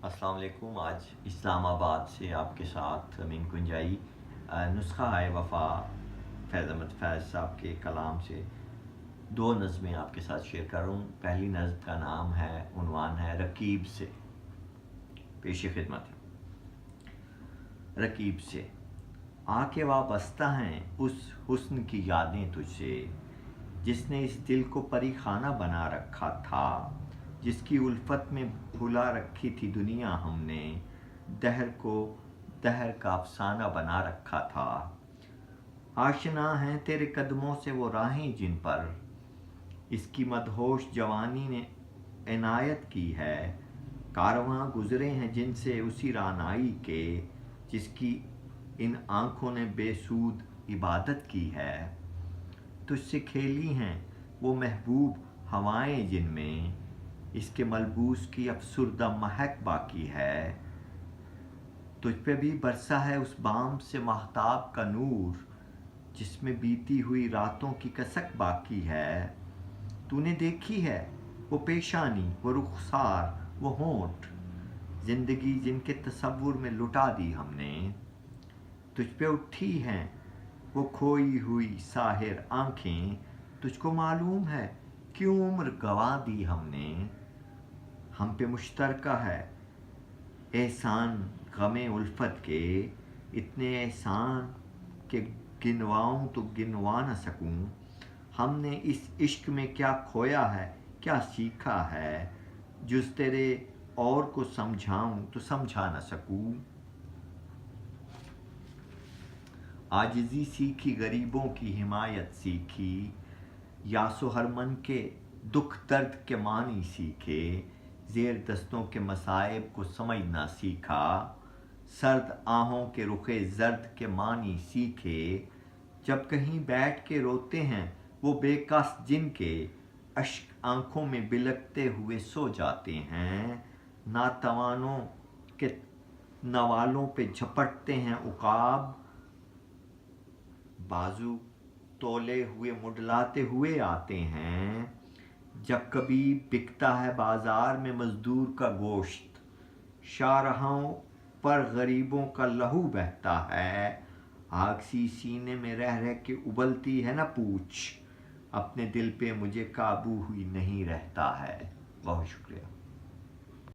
अस्सलाम वालेकुम। आज इस्लाम आबाद से आपके साथ अमीन कुंजाई नुस्खा है वफ़ा फैज़ अहमद फैज़ साहब के कलाम से दो नज़में आपके साथ शेयर कर रहा हूँ। पहली नज़्म का नाम है, उन्वान है रकीब से। पेश खिदमत है। रकीब से आके वाबस्ता हैं उस हुस्न की यादें तुझसे, जिसने इस दिल को परी खाना बना रखा था, जिसकी उल्फत में भुला रखी थी दुनिया हमने, दहर को दहर का अफसाना बना रखा था। आशना हैं तेरे कदमों से वो राहें जिन पर इसकी मदहोश जवानी ने इनायत की है, कारवां गुज़रे हैं जिनसे उसी रानाई के, जिसकी इन आँखों ने बेसूद इबादत की है। तुझसे खेली हैं वो महबूब हवाएं जिनमें इसके मलबूस की अफसुर्दा महक बाकी है। तुझ पे भी बरसा है उस बाम से महताब का नूर, जिसमें बीती हुई रातों की कसक बाकी है। तूने देखी है वो पेशानी, वो रुखसार, वो होंठ, जिंदगी जिनके तसव्वुर में लुटा दी हमने। तुझ पे उठी हैं वो खोई हुई साहिर आँखें, तुझको मालूम है क्यों उम्र गंवा दी हमने। हम पे मुश्तरका है एहसान गमे उल्फत के, इतने एहसान के गिनवाऊँ तो गिनवा न सकूँ। हमने इस इश्क में क्या खोया है, क्या सीखा है, जुस तेरे और को समझाऊँ तो समझा न सकूँ। आजिज़ी सीखी गरीबों की हिमायत सीखी, यासो हर मन के दुख दर्द के मानी सीखे, ज़ेर दस्तों के मसाइब को समझना सीखा, सर्द आहों के रुखे जर्द के मानी सीखे। जब कहीं बैठ के रोते हैं वो बेकस जिनके, अश्क आँखों में बिलकते हुए सो जाते हैं। नातवानों के नवालों पे झपटते हैं उकाब, बाजू तोले हुए मुडलाते हुए आते हैं। जब कभी बिकता है बाजार में मजदूर का गोश्त, शाहराहों पर गरीबों का लहू बहता है। आग सी सीने में रह रह के उबलती है न पूछ, अपने दिल पे मुझे काबू हुई नहीं रहता है। बहुत शुक्रिया।